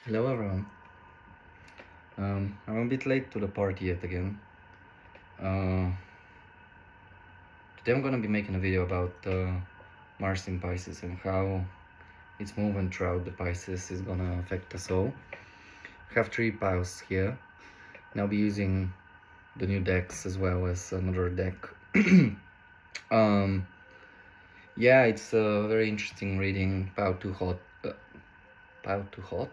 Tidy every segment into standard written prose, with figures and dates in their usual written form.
Hello everyone. I'm a bit late to the party yet again. Uh, Today I'm gonna be making a video about Mars in Pisces and how its movement throughout the Pisces is gonna affect us all. I have three piles here, and I'll be using the new decks as well as another deck. um, yeah, it's a very interesting reading. Pile to hot, pile to hot,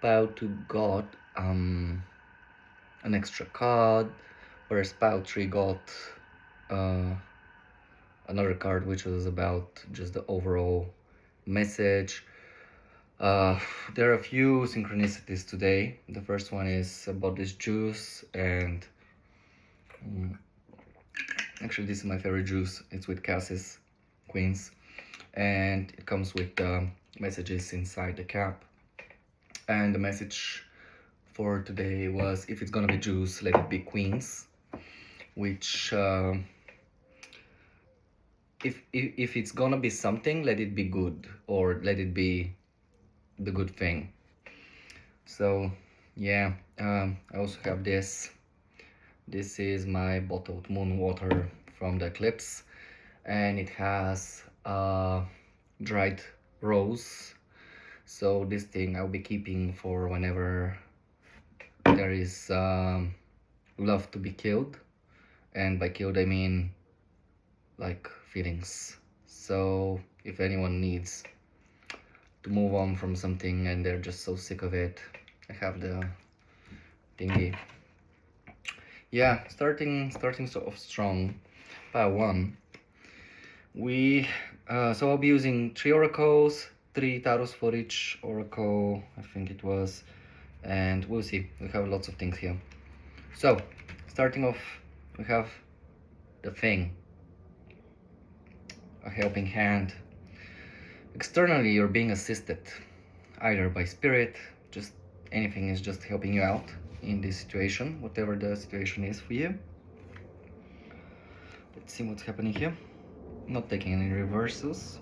pile to God. An extra card, whereas pile 3 got uh, another card which was about just the overall message. Uh, there are a few synchronicities today. The first one is about this juice, and actually this is my favorite juice. It's with Cassis Queens, and it comes with messages inside the cap. And the message for today was, if it's gonna be juice, let it be Queens, which if it's gonna be something, let it be good, or let it be the good thing. So yeah, I also have this. This is my bottled moon water from the eclipse, and it has dried rose. So this thing I'll be keeping for whenever there is love to be killed, and by killed I mean like feelings. So if anyone needs to move on from something and they're just so sick of it, I have the thingy. Yeah, starting sort of strong. Pile 1. So I'll be using 3 oracles, 3 tarots for each oracle, I think it was, and we'll see. We have lots of things here. So starting off, we have the thing, a helping hand. Externally, you're being assisted either by spirit, just anything is just helping you out in this situation, whatever the situation is for you. Let's see what's happening here. Not taking any reversals.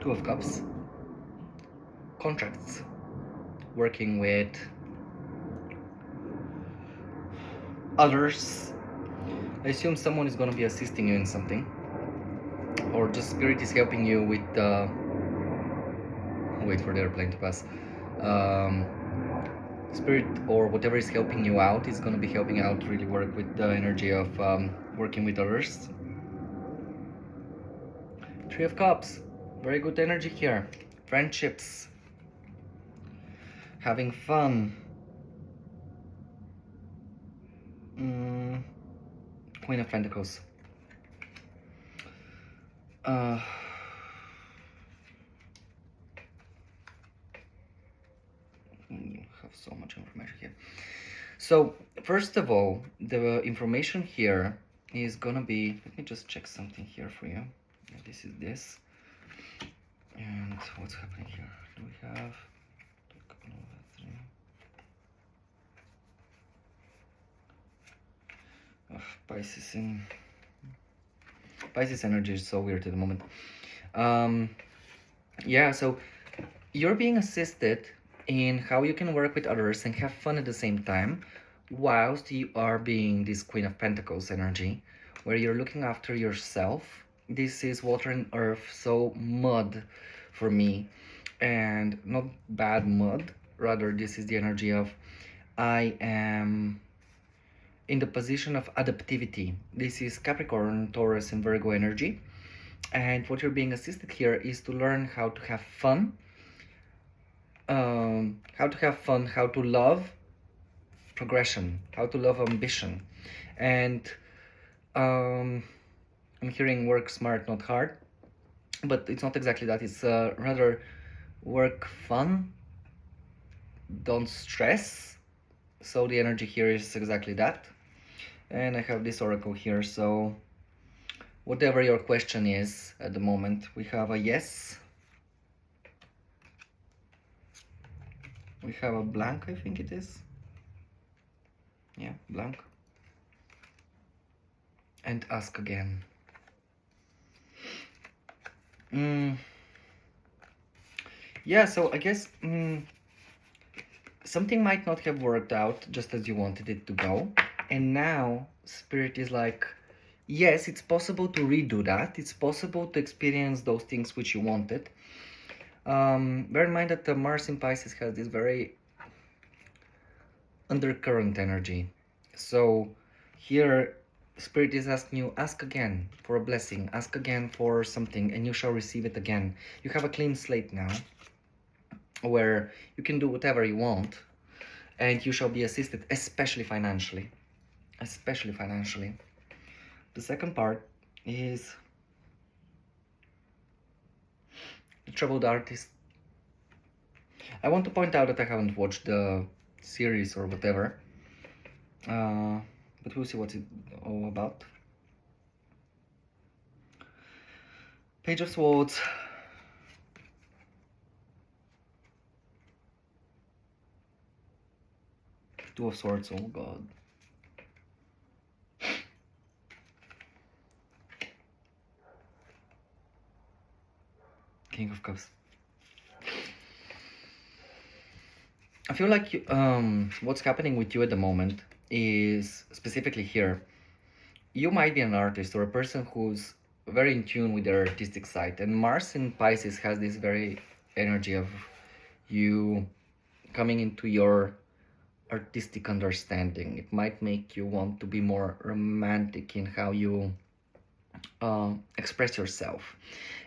Two of Cups. Contracts. Working with others. I assume someone is going to be assisting you in something, or just spirit is helping you with wait for the airplane to pass. Spirit or whatever is helping you out is going to be helping out really work with the energy of working with others. Three of Cups, very good energy here. Friendships, having fun. Queen of Pentacles. I have so much information here. So first of all, the information here is gonna be, let me just check something here for you. This is this, and what's happening here? Do we have Pisces energy is so weird at the moment. Yeah, so you're being assisted in how you can work with others and have fun at the same time, whilst you are being this Queen of Pentacles energy, where you're looking after yourself. This is water and earth, so mud for me, and not bad mud, rather this is the energy of I am in the position of adaptivity. This is Capricorn, Taurus, and Virgo energy. And what you're being assisted here is to learn how to have fun, how to love progression, how to love ambition. And I'm hearing work smart, not hard, but it's not exactly that. It's rather work fun, don't stress. So the energy here is exactly that. And I have this oracle here, so whatever your question is at the moment, we have a yes. We have a blank, I think it is. Yeah, blank. And ask again. Yeah, so I guess something might not have worked out just as you wanted it to go. And now Spirit is like, yes, it's possible to redo that. It's possible to experience those things which you wanted. Bear in mind that the Mars in Pisces has this very undercurrent energy. So here, Spirit is asking you, ask again for a blessing, ask again for something, and you shall receive it again. You have a clean slate now, where you can do whatever you want, and you shall be assisted, especially financially. Especially financially. The second part is the troubled artist. I want to point out that I haven't watched the series or whatever, but we'll see what's it all about. Page of Swords. Two of Swords, oh god. King of Cups. I feel like what's happening with you at the moment is, specifically here, you might be an artist or a person who's very in tune with their artistic side. And Mars in Pisces has this very energy of you coming into your artistic understanding. It might make you want to be more romantic in how you express yourself.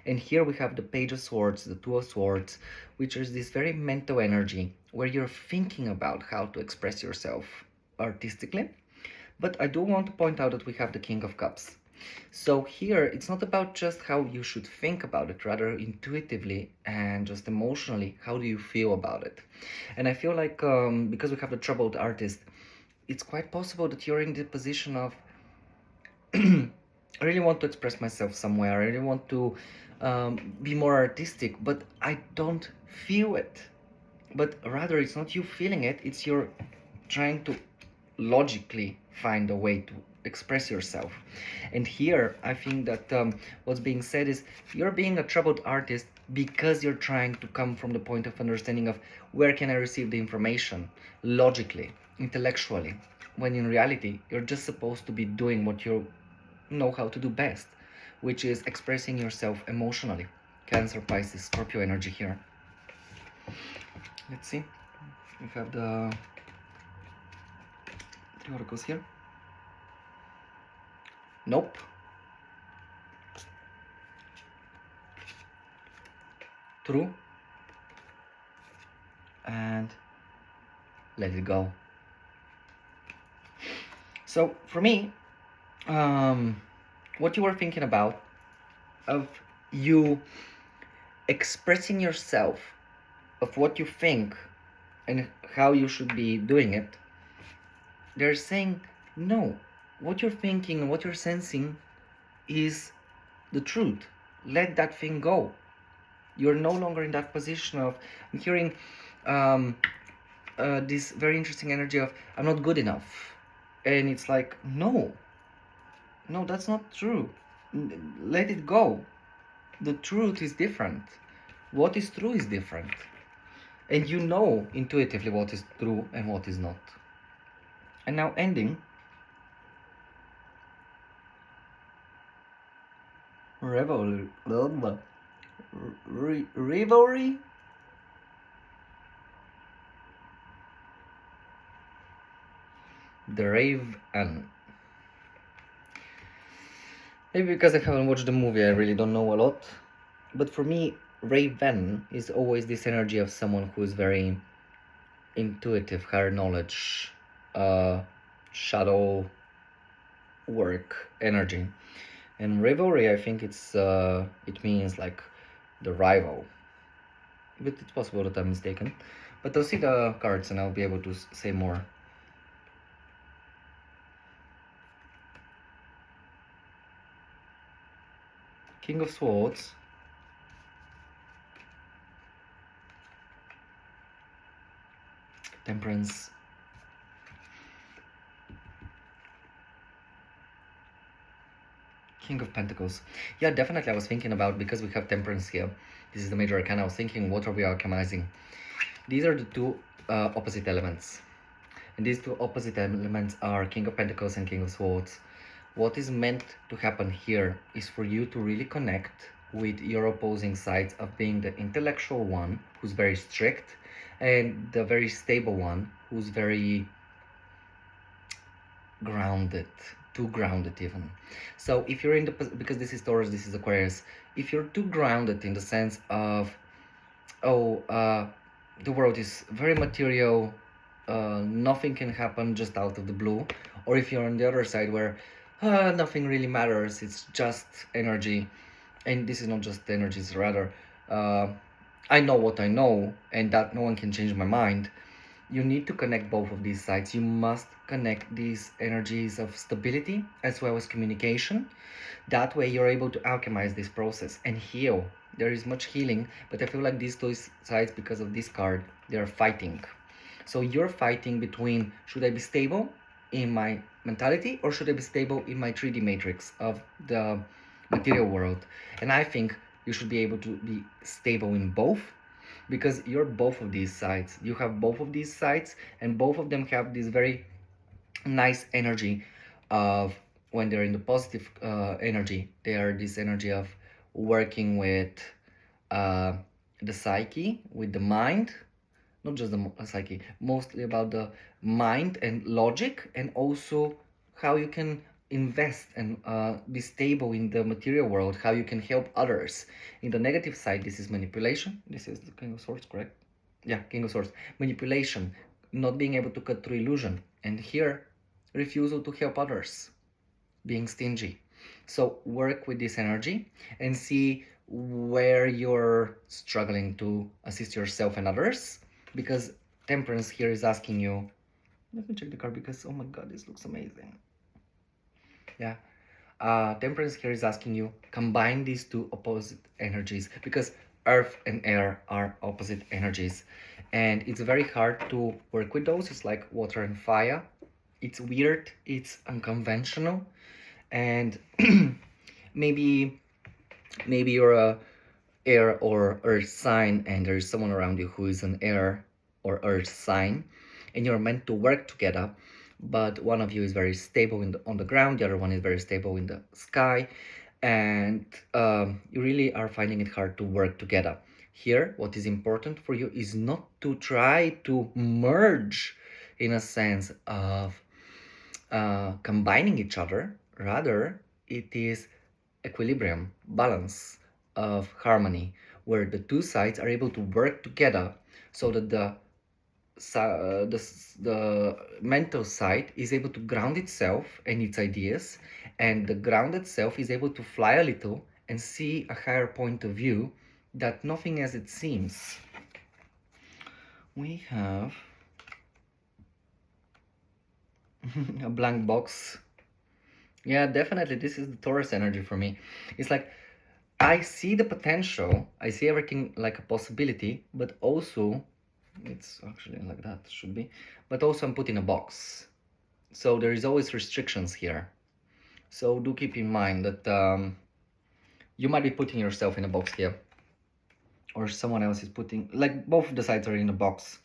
And here we have the Page of Swords, the Two of Swords, which is this very mental energy where you're thinking about how to express yourself artistically. But I do want to point out that we have the King of Cups. So here, it's not about just how you should think about it, rather intuitively and just emotionally, how do you feel about it? And I feel like because we have the troubled artist, it's quite possible that you're in the position of I really want to express myself somewhere. I really want to be more artistic, but I don't feel it. But rather, it's not you feeling it, it's you're trying to logically find a way to express yourself. And here, I think that what's being said is you're being a troubled artist because you're trying to come from the point of understanding of where can I receive the information logically, intellectually, when in reality, you're just supposed to be doing what you know how to do best, which is expressing yourself emotionally. Cancer, Pisces, Scorpio energy here. Let's see. We have the three oracles here. Nope. True. And let it go. So for me, what you were thinking about of you expressing yourself of what you think and how you should be doing it, they're saying no, what you're thinking and what you're sensing is the truth. Let that thing go. You're no longer in that position of, I'm hearing this very interesting energy of I'm not good enough, and it's like no, that's not true. Let it go. The truth is different. What is true is different, and you know intuitively what is true and what is not. And now ending, revelry, revelry. The Raven. Maybe because I haven't watched the movie, I really don't know a lot. But for me, Raven is always this energy of someone who is very intuitive, higher knowledge, shadow work energy. And rivalry, I think it means like the rival. But it's possible that I'm mistaken. But I'll see the cards and I'll be able to say more. King of Swords. Temperance. King of Pentacles. Yeah, definitely I was thinking about, because we have Temperance here. This is the major arcana. I was thinking, what are we alchemizing? These are the two opposite elements. And these two opposite elements are King of Pentacles and King of Swords. What is meant to happen here is for you to really connect with your opposing sides of being the intellectual one, who's very strict, and the very stable one, who's very grounded, too grounded even. So if you're in the, because this is Taurus, this is Aquarius, if you're too grounded in the sense of, oh, the world is very material, nothing can happen just out of the blue, or if you're on the other side where nothing really matters, it's just energy, and this is not just energy, it's rather I know what I know, and that no one can change my mind. You need to connect both of these sides. You must connect these energies of stability as well as communication. That way you're able to alchemize this process and heal. There is much healing, but I feel like these two sides, because of this card, they are fighting. So you're fighting between, should I be stable in my mentality, or should I be stable in my 3D matrix of the material world? And I think you should be able to be stable in both, because you're both of these sides. You have both of these sides, and both of them have this very nice energy of, when they're in the positive energy, they are this energy of working with uh, the psyche, with the mind, not just the psyche, mostly about the mind and logic, and also how you can invest and be stable in the material world, how you can help others. In the negative side, this is manipulation. This is the King of Swords, correct? Yeah, King of Swords. Manipulation, not being able to cut through illusion. And here, refusal to help others, being stingy. So work with this energy and see where you're struggling to assist yourself and others, because Temperance here is asking you, let me check the card, because oh my god, this looks amazing. Yeah, Temperance here is asking you, combine these two opposite energies, because earth and air are opposite energies, and it's very hard to work with those. It's like water and fire. It's weird, it's unconventional, and maybe you're a air or earth sign, and there's someone around you who is an air or earth sign, and you're meant to work together, but one of you is very stable on the ground, the other one is very stable in the sky, and you really are finding it hard to work together. Here, what is important for you is not to try to merge in a sense of combining each other. Rather, it is equilibrium, balance of harmony, where the two sides are able to work together, so that the mental side is able to ground itself and its ideas, and the grounded self is able to fly a little and see a higher point of view, that nothing as it seems. We have a blank box. Yeah, definitely this is the Taurus energy for me. It's like, I see the potential, I see everything like a possibility, but also, it's actually like that, should be, but also I'm put in a box. So there is always restrictions here. So do keep in mind that you might be putting yourself in a box here, or someone else is putting, like both of the sides are in a box.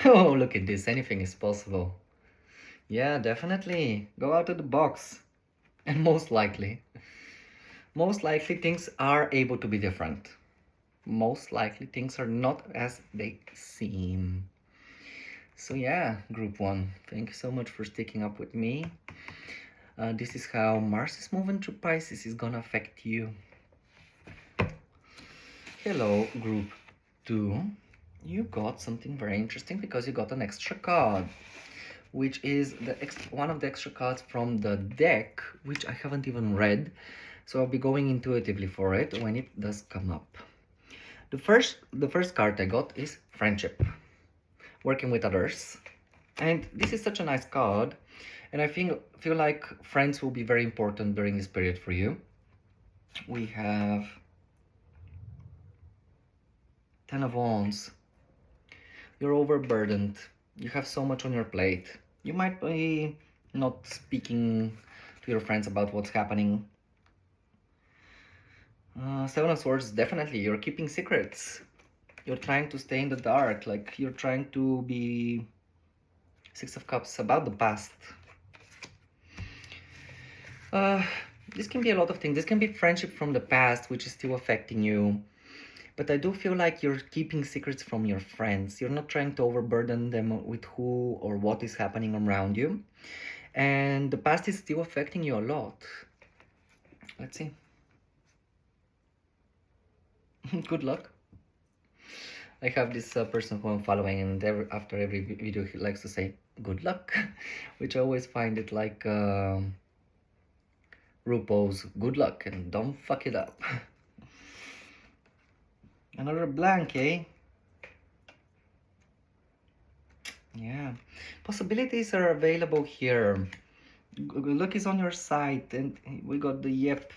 Oh, look at this, anything is possible. Yeah, definitely, go out of the box. And most likely things are able to be different. Most likely things are not as they seem. So yeah, group 1, thank you so much for sticking up with me. This is how Mars is moving through Pisces is gonna affect you. Hello, group 2. You got something very interesting, because you got an extra card, which is one of the extra cards from the deck, which I haven't even read, so I'll be going intuitively for it when it does come up. The first card I got is friendship, working with others, and this is such a nice card, and I feel like friends will be very important during this period for you. We have Ten of Wands. You're overburdened. You have so much on your plate. You might be not speaking to your friends about what's happening. Seven of Swords, definitely. You're keeping secrets. You're trying to stay in the dark. Like, you're trying to be... Six of Cups, about the past. Uh, this can be a lot of things. This can be friendship from the past, which is still affecting you. But I do feel like you're keeping secrets from your friends. You're not trying to overburden them with who or what is happening around you. And the past is still affecting you a lot. Let's see. Good luck. I have this person who I'm following, and after every video he likes to say good luck, which I always find it like RuPaul's good luck and don't fuck it up. Another blank, eh? Yeah, possibilities are available here. Luck is on your side, and we got the yep.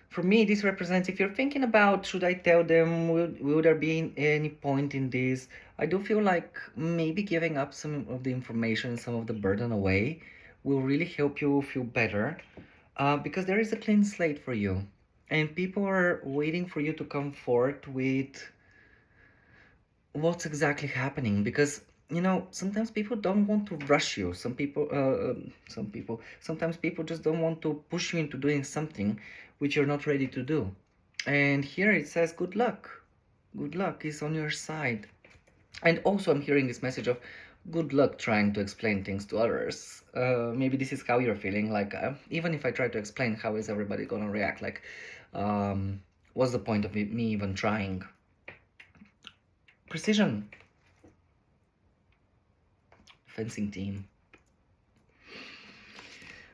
For me, this represents, if you're thinking about, should I tell them, will there be any point in this? I do feel like maybe giving up some of the information, some of the burden away will really help you feel better, because there is a clean slate for you. And people are waiting for you to come forth with what's exactly happening, because sometimes people don't want to rush you. Sometimes people just don't want to push you into doing something which you're not ready to do. And here it says good luck is on your side. And also I'm hearing this message of good luck trying to explain things to others. Maybe this is how you're feeling, like even if I try to explain, how is everybody gonna react? Like, what's the point of me even trying? Precision. Fencing team.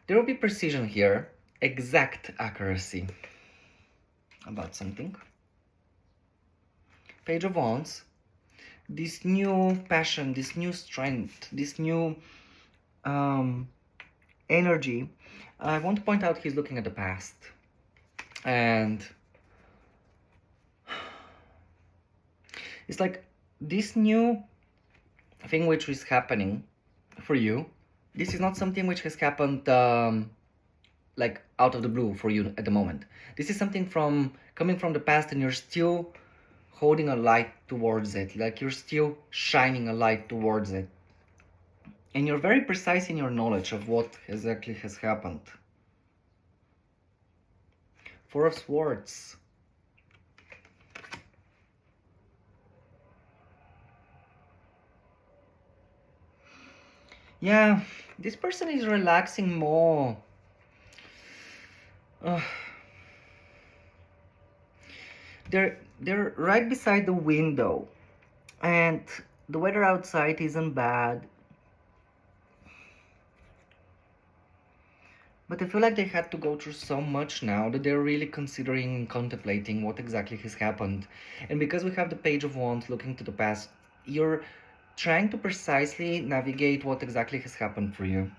There will be precision here, exact accuracy about something. Page of Wands. This new passion, this new strength, this new energy. I want to point out he's looking at the past. And it's like this new thing which is happening for you. This is not something which has happened like out of the blue for you at the moment. This is something coming from the past, and you're still holding a light towards it. Like, you're still shining a light towards it. And you're very precise in your knowledge of what exactly has happened. Four of Swords. Yeah, this person is relaxing more. They're right beside the window, and the weather outside isn't bad. But I feel like they had to go through so much now that they're really considering, contemplating what exactly has happened. And because we have the Page of Wands looking to the past, you're trying to precisely navigate what exactly has happened for you.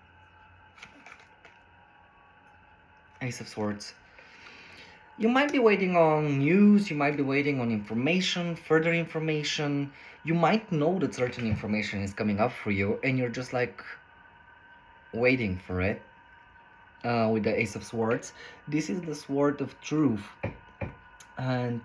Ace of Swords. You might be waiting on news, you might be waiting on information, further information. You might know that certain information is coming up for you, and you're just like waiting for it. With the Ace of Swords. This is the Sword of Truth. And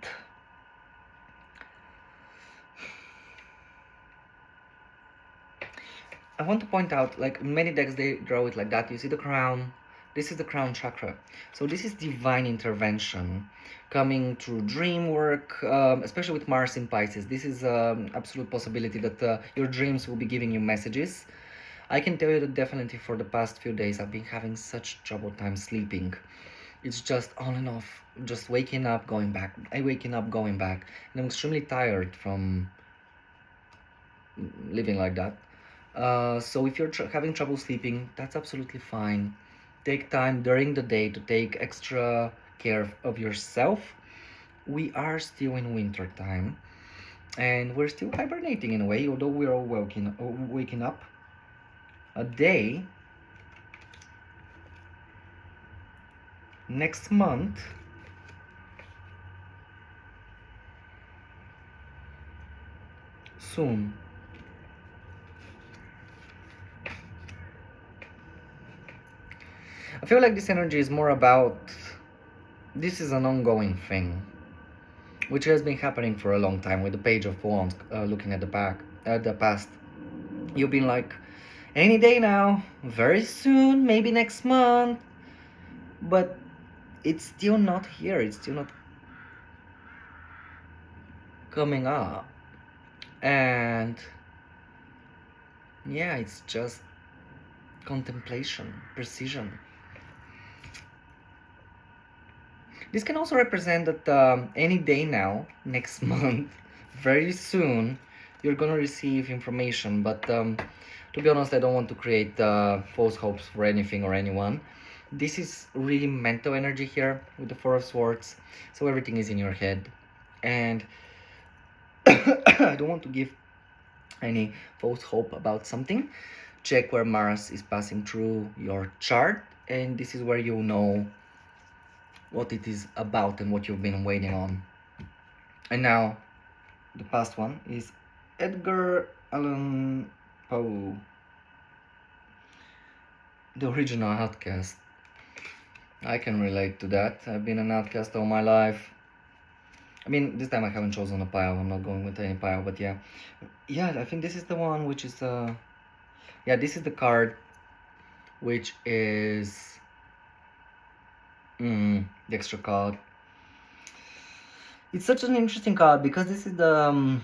I want to point out, like, many decks they draw it like that. You see the crown. This is the crown chakra. So this is divine intervention coming through dream work, especially with Mars in Pisces. This is absolute possibility that your dreams will be giving you messages. I can tell you that definitely for the past few days I've been having such trouble time sleeping. It's just on and off, just waking up, going back, waking up, going back. And I'm extremely tired from living like that. So if you're having trouble sleeping, that's absolutely fine. Take time during the day to take extra care of yourself. We are still in winter time, and we're still hibernating in a way, although we're all waking up. A day next month soon. I feel like this energy is more about this is an ongoing thing, which has been happening for a long time with the Page of Wands, looking at the past. You've been like, any day now, very soon, maybe next month, but it's still not here, it's still not coming up. And yeah, it's just contemplation, precision. This can also represent that any day now, next month, very soon, you're gonna receive information. But to be honest, I don't want to create false hopes for anything or anyone. This is really mental energy here with the Four of Swords, so everything is in your head. And I don't want to give any false hope about something. Check where Mars is passing through your chart, and this is where you know what it is about and what you've been waiting on. And now, the past one is Edgar Allan Poe, the original outcast. I can relate to that. I've been an outcast all my life. I mean, this time I haven't chosen a pile. I'm not going with any pile, but yeah. Yeah, I think this is the one which is yeah, this is the card which is the extra card. It's such an interesting card because this is the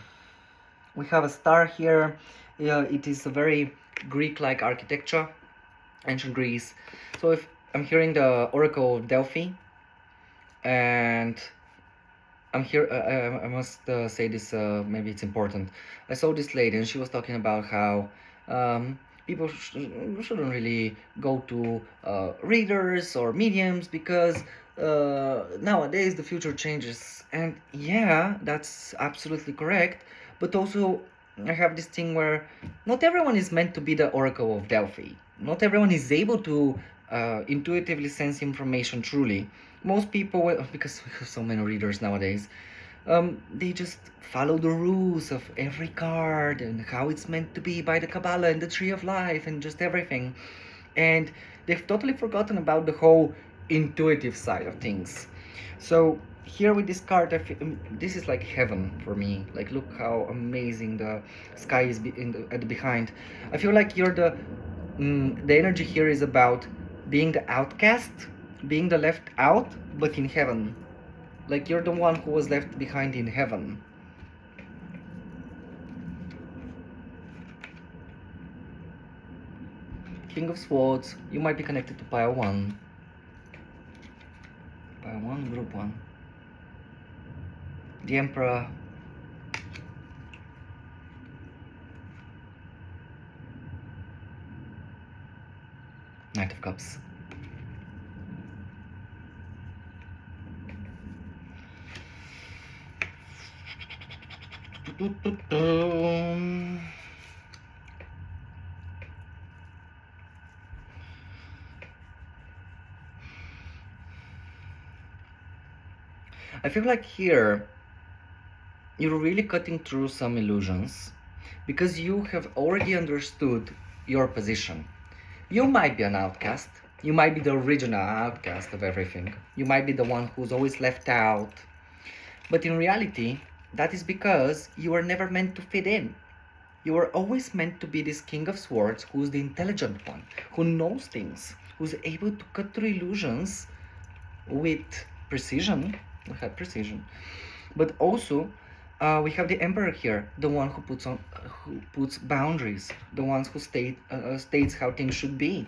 we have a star here. Yeah, it is a very Greek-like architecture, ancient Greece. So if I'm hearing the Oracle of Delphi, and I'm here. I must say this. Maybe it's important. I saw this lady, and she was talking about how people shouldn't really go to readers or mediums because nowadays the future changes. And yeah, that's absolutely correct. But also, I have this thing where not everyone is meant to be the Oracle of Delphi. Not everyone is able to intuitively sense information truly. Most people, because we have so many readers nowadays, they just follow the rules of every card and how it's meant to be by the Kabbalah and the Tree of Life and just everything. And they've totally forgotten about the whole intuitive side of things. So here with this card, this is like heaven for me. Like, look how amazing the sky is at the behind. I feel like you're the energy here is about being the outcast, being the left out, but in heaven. Like, you're the one who was left behind in heaven. King of Swords, you might be connected to Pile 1. Pile 1, Group 1. The Emperor. Knight of Cups. I feel like here you're really cutting through some illusions because you have already understood your position. You might be an outcast. You might be the original outcast of everything. You might be the one who's always left out. But in reality, that is because you were never meant to fit in. You were always meant to be this King of Swords who's the intelligent one, who knows things, who's able to cut through illusions with precision. We have precision. But also, we have the Emperor here, the one who puts boundaries, the ones who states how things should be.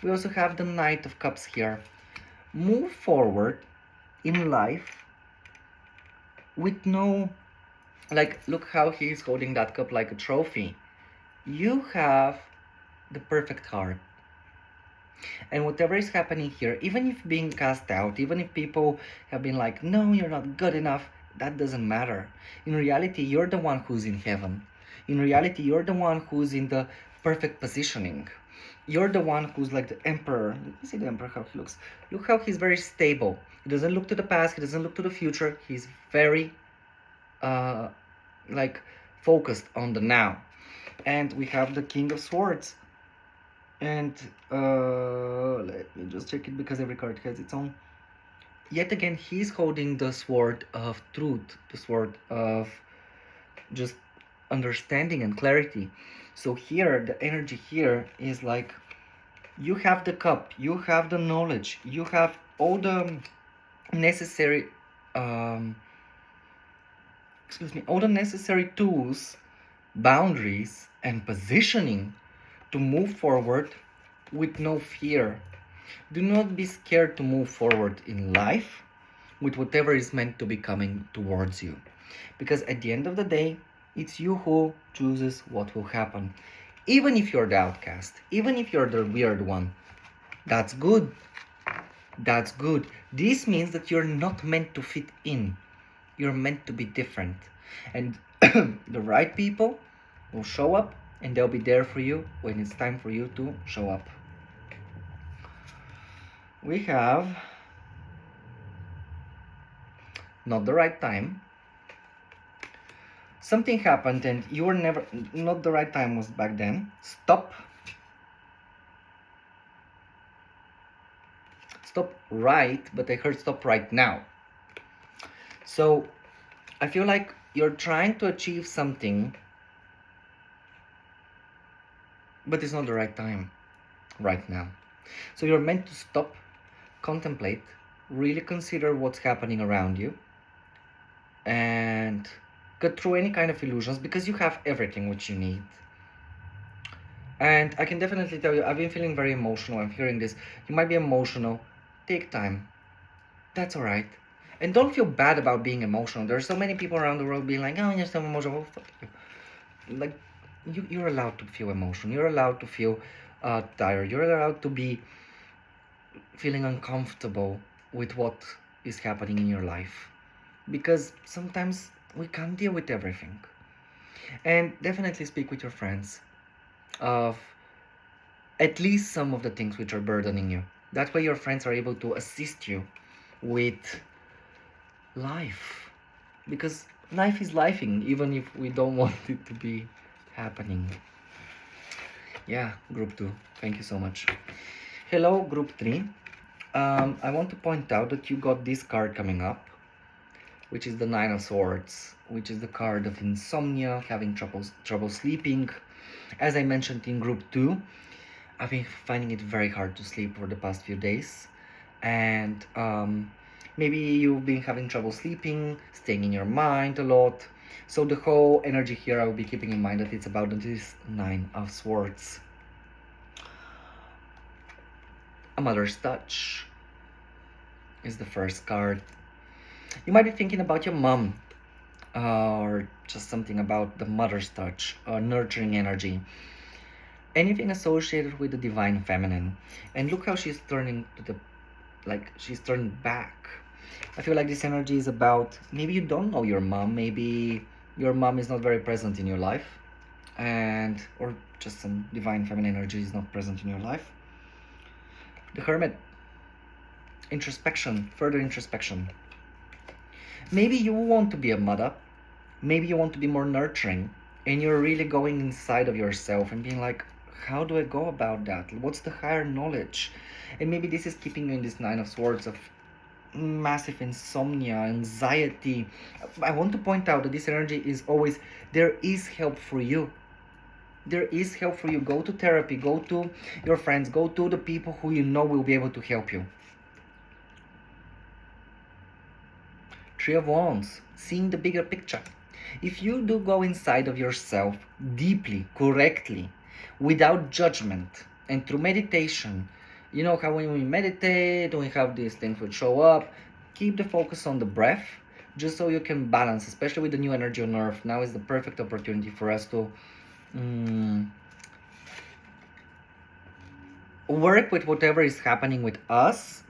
We also have the Knight of Cups here. Move forward in life with no, like, look how he's holding that cup like a trophy. You have the perfect heart. And whatever is happening here, even if being cast out, even if people have been like, no, you're not good enough, that doesn't matter. In reality, you're the one who's in heaven. In reality, you're the one who's in the perfect positioning. You're the one who's like the Emperor. You can see the Emperor, how he looks. Look how he's very stable. He doesn't look to the past, he doesn't look to the future. He's very like focused on the now. And we have the King of Swords. And let me just check it because every card has its own. yet again, he's holding the sword of truth, the sword of just understanding and clarity. So here, the energy here is like, you have the cup, you have the knowledge, you have all the necessary um, all the necessary tools, boundaries, and positioning to move forward with no fear. Do not be scared to move forward in life with whatever is meant to be coming towards you. Because at the end of the day, it's you who chooses what will happen. Even if you're the outcast, even if you're the weird one, that's good. That's good. This means that you're not meant to fit in. You're meant to be different. And the right people will show up and they'll be there for you when it's time for you to show up. We have not the right time. Something happened and you were never, not the right time was back then. Stop. Stop right, but I heard stop right now. So I feel like you're trying to achieve something, but it's not the right time right now. So you're meant to stop, contemplate, really consider what's happening around you, and cut through any kind of illusions, because you have everything which you need. And I can definitely tell you, I've been feeling very emotional. I'm hearing this. You might be emotional. Take time. That's all right. And don't feel bad about being emotional. There are so many people around the world being like, oh, you're so emotional. Oh, fuck you. Like, you're allowed to feel emotion. You're allowed to feel tired. You're allowed to be feeling uncomfortable with what is happening in your life. Because sometimes we can't deal with everything. And definitely speak with your friends of at least some of the things which are burdening you. That way your friends are able to assist you with life. Because life is lifing, even if we don't want it to be happening. Yeah, group 2, thank you so much. Hello, group 3. I want to point out that you got this card coming up, which is the 9 of Swords, which is the card of insomnia, having trouble sleeping. As I mentioned in group 2, I've been finding it very hard to sleep for the past few days. And maybe you've been having trouble sleeping, staying in your mind a lot. So the whole energy here, I will be keeping in mind that it's about this 9 of Swords. A mother's touch is the first card. You might be thinking about your mom, or just something about the mother's touch, or nurturing energy. Anything associated with the divine feminine. And look how she's turning to the, like, she's turned back. I feel like this energy is about, maybe you don't know your mom, maybe your mom is not very present in your life, and or just some divine feminine energy is not present in your life. The Hermit, introspection, further introspection. Maybe you want to be a mother, maybe you want to be more nurturing, and you're really going inside of yourself and being like, how do I go about that? What's the higher knowledge? And maybe this is keeping you in this 9 of Swords of massive insomnia, anxiety. I want to point out that this energy is always, there is help for you. There is help for you. Go to therapy, go to your friends, go to the people who you know will be able to help you. 3 of Wands, seeing the bigger picture. If you do go inside of yourself deeply, correctly, without judgment, and through meditation, you know how when we meditate, we have these things which show up, keep the focus on the breath, just so you can balance, especially with the new energy on Earth. Now is the perfect opportunity for us to work with whatever is happening with us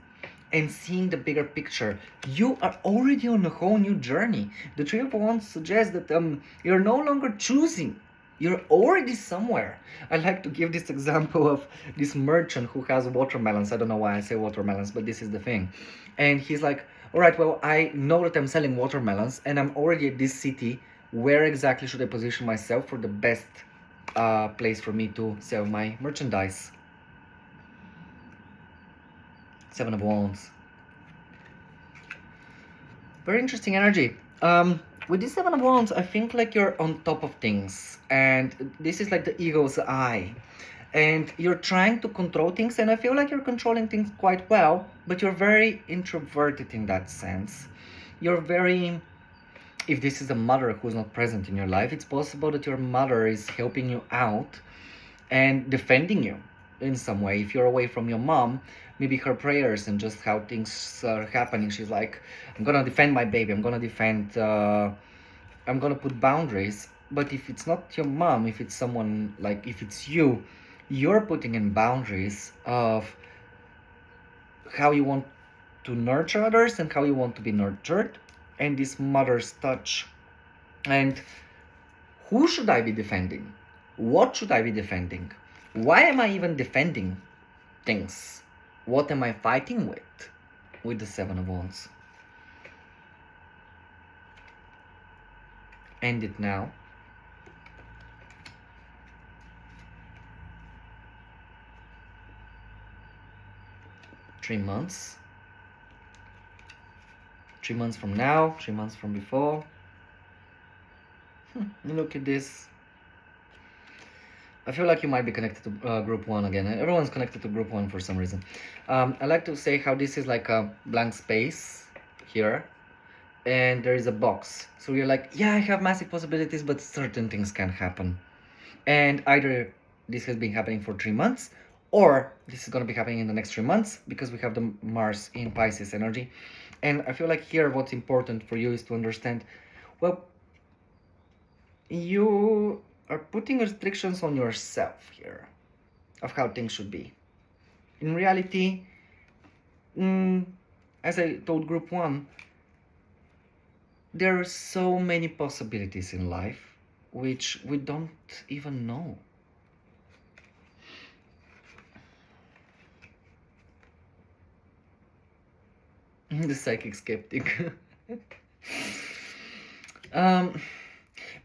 and seeing the bigger picture. You are already on a whole new journey. The 3 of Wands suggests that you're no longer choosing. You're already somewhere. I like to give this example of this merchant who has watermelons. I don't know why I say watermelons, but this is the thing. And he's like, all right, well, I know that I'm selling watermelons and I'm already at this city. Where exactly should I position myself for the best place for me to sell my merchandise? 7 of Wands. Very interesting energy. With this Seven of Wands, I think like you're on top of things, and this is like the ego's eye, and you're trying to control things, and I feel like you're controlling things quite well, but you're very introverted in that sense. You're very, if this is a mother who's not present in your life, it's possible that your mother is helping you out and defending you in some way. If you're away from your mom, maybe her prayers and just how things are happening, she's like, I'm gonna defend my baby, I'm gonna put boundaries. But if it's not your mom, if it's someone like, if it's you, you're putting in boundaries of how you want to nurture others and how you want to be nurtured, and this mother's touch. And who should I be defending? What should I be defending? Why am I even defending things? What am I fighting with the Seven of Wands? End it now. Three months. 3 months from now, 3 months from before. Look at this. I feel like you might be connected to group one again. Everyone's connected to group one for some reason. I like to say how this is like a blank space here, and there is a box. So you're like, yeah, I have massive possibilities, but certain things can happen. And either this has been happening for 3 months, or this is going to be happening in the next 3 months, because we have the Mars in Pisces energy. And I feel like here what's important for you is to understand, well, you are putting restrictions on yourself here of how things should be. In reality, as I told group one, there are so many possibilities in life which we don't even know. The psychic skeptic.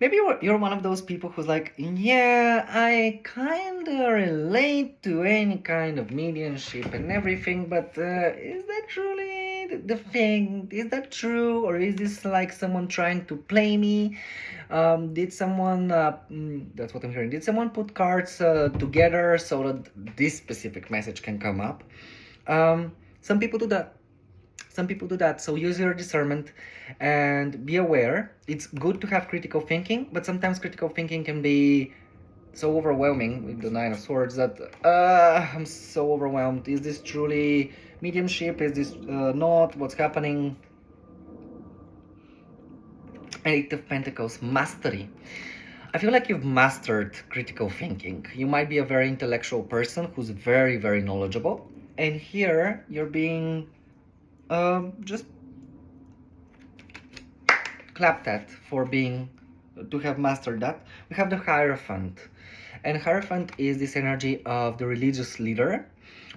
Maybe you're one of those people who's like, yeah, I kind of relate to any kind of mediumship and everything, but is that truly the thing? Is that true? Or is this like someone trying to play me? Did someone, that's what I'm hearing, did someone put cards together so that this specific message can come up? Some people do that. So use your discernment and be aware. It's good to have critical thinking, but sometimes critical thinking can be so overwhelming with the Nine of Swords that I'm so overwhelmed. Is this truly mediumship? Is this not? What's happening? Eight of Pentacles, mastery. I feel like you've mastered critical thinking. You might be a very intellectual person who's very, very knowledgeable. And here you're being just clapped at for being, to have mastered that. We have the Hierophant. And Hierophant is this energy of the religious leader.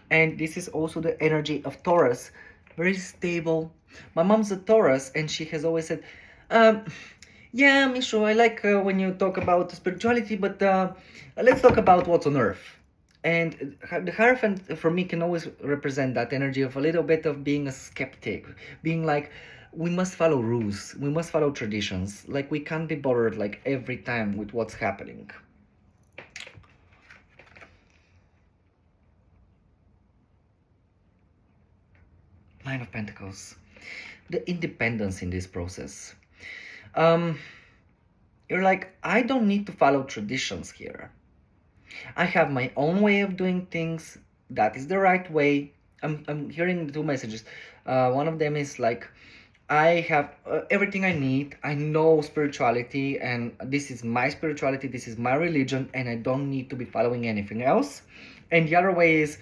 And this is also the energy of Taurus. Very stable. My mom's a Taurus, and she has always said, yeah, Misho, I like when you talk about spirituality, but let's talk about what's on earth. And the Hierophant for me can always represent that energy of a little bit of being a skeptic, being like, we must follow rules, we must follow traditions, like we can't be bothered like every time with what's happening. Nine of Pentacles, the independence in this process. You're like, I don't need to follow traditions here. I have my own way of doing things. That is the right way. I'm hearing two messages. One of them is like, I have everything I need. I know spirituality, and this is my spirituality. This is my religion, and I don't need to be following anything else. And the other way is,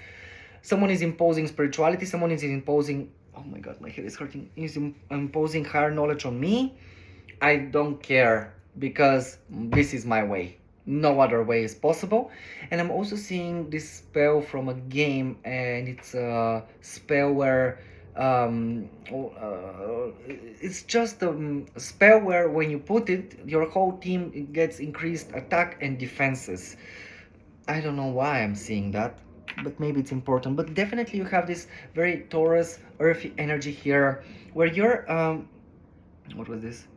someone is imposing spirituality. Someone is imposing. Oh my God, my head is hurting. Is imposing higher knowledge on me. I don't care, because this is my way. No other way is possible. And I'm also seeing this spell from a game, and it's a spell where it's just a spell where when you put it, your whole team gets increased attack and defenses. I don't know why I'm seeing that, but maybe it's important. But definitely you have this very Taurus earthy energy here, where you're What was this?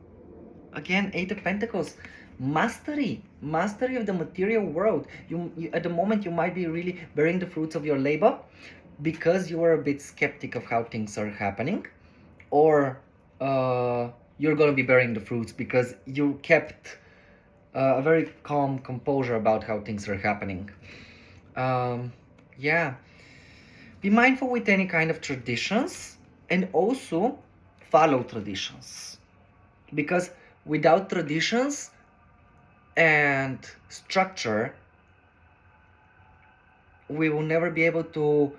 Again, Eight of Pentacles. Mastery of the material world. You at the moment you might be really bearing the fruits of your labor because you are a bit skeptic of how things are happening, or you're gonna be bearing the fruits because you kept a very calm composure about how things are happening. Yeah, be mindful with any kind of traditions, and also follow traditions, because without traditions and structure we will never be able to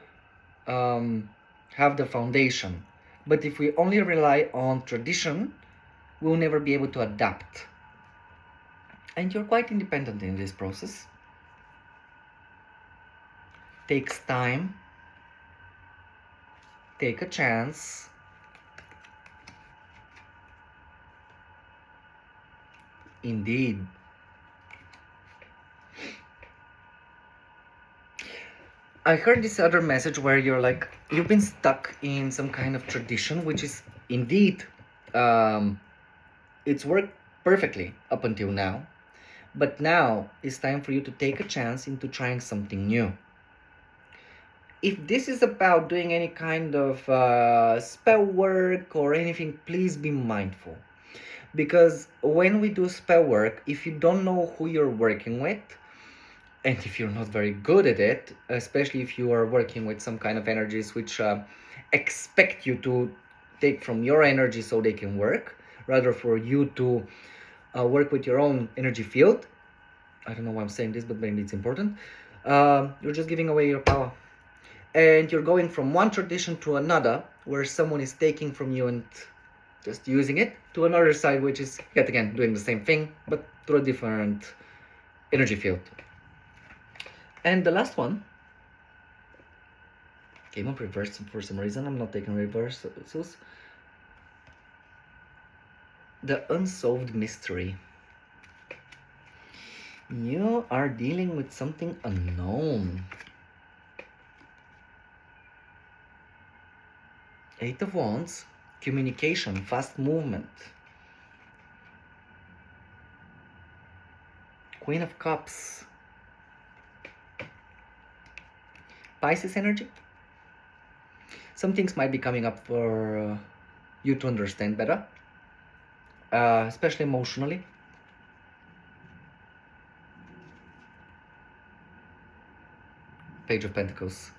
have the foundation. But if we only rely on tradition, we'll never be able to adapt. And you're quite independent in this process. Takes time. Take a chance. Indeed. I heard this other message where you're like, you've been stuck in some kind of tradition, which is indeed, it's worked perfectly up until now. But now it's time for you to take a chance into trying something new. If this is about doing any kind of spell work or anything, please be mindful. Because when we do spell work, if you don't know who you're working with, and if you're not very good at it, especially if you are working with some kind of energies which expect you to take from your energy so they can work, rather for you to work with your own energy field. I don't know why I'm saying this, but maybe it's important. You're just giving away your power. And you're going from one tradition to another, where someone is taking from you and just using it, to another side, which is, yet again, doing the same thing, but through a different energy field. And the last one came up reversed for some reason. I'm not taking reversals. The unsolved mystery. You are dealing with something unknown. Eight of Wands, communication, fast movement. Queen of Cups. Pisces energy. Some things might be coming up for you to understand better, especially emotionally. Page of Pentacles.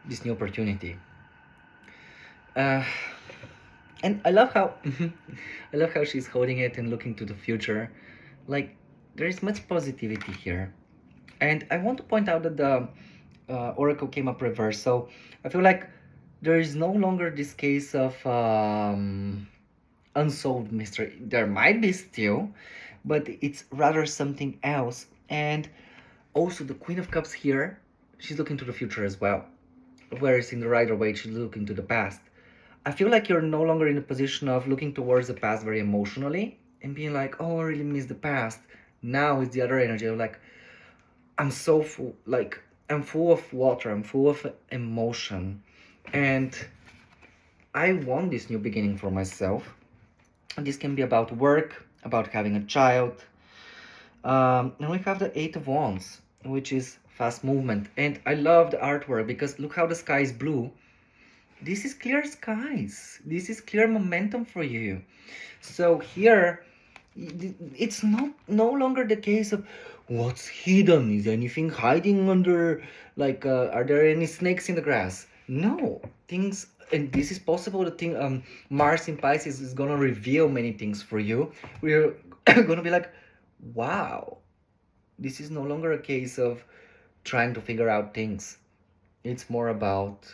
This new opportunity. And I love how I love how she's holding it and looking to the future. Like, there is much positivity here. And I want to point out that the Oracle came up reverse, so I feel like there is no longer this case of unsolved mystery. There might be still, but it's rather something else. And also the Queen of Cups here, she's looking to the future as well, whereas in the Rider Waite she's looking to the past. I feel like you're no longer in a position of looking towards the past very emotionally and being like, oh, I really miss the past. Now it's the other energy of like, I'm so full, like, I'm full of water, I'm full of emotion, and I want this new beginning for myself. And this can be about work, about having a child. And we have the Eight of Wands, which is fast movement. And I love the artwork because look how the sky is blue. This is clear skies. This is clear momentum for you. So here, it's no longer the case of what's hidden. Is anything hiding under, like, are there any snakes in the grass? No, things, and this is possible. The thing, Mars in Pisces is gonna reveal many things for you. We're gonna be like, wow, this is no longer a case of trying to figure out things. It's more about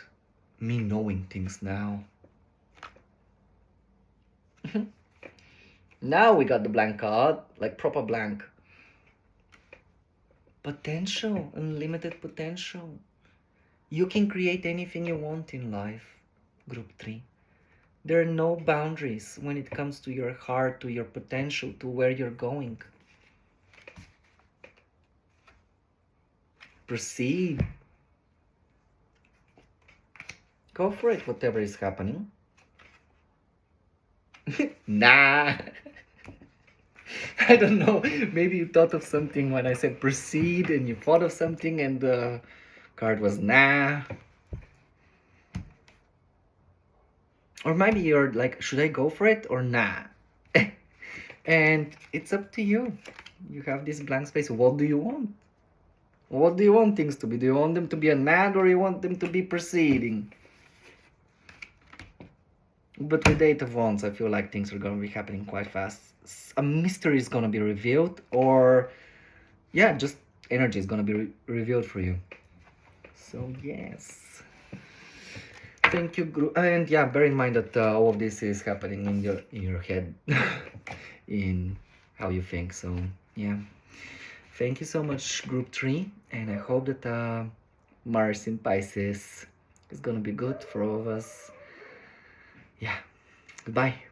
me knowing things now. Now we got the blank card, like proper blank. Potential, unlimited potential. You can create anything you want in life, group 3. There are no boundaries when it comes to your heart, to your potential, to where you're going. Proceed. Go for it, whatever is happening. Nah. I don't know. Maybe you thought of something when I said proceed and you thought of something and the card was nah. Or maybe you're like, should I go for it or nah? And it's up to you. You have this blank space. What do you want? What do you want things to be? Do you want them to be a nah or you want them to be proceeding? But with Eight of Wands, I feel like things are gonna be happening quite fast. A mystery is gonna be revealed, or yeah, just energy is gonna be revealed for you. So yes, thank you, and yeah, bear in mind that all of this is happening in your head, in how you think. So yeah, thank you so much, Group 3, and I hope that Mars in Pisces is gonna be good for all of us. Yeah, goodbye.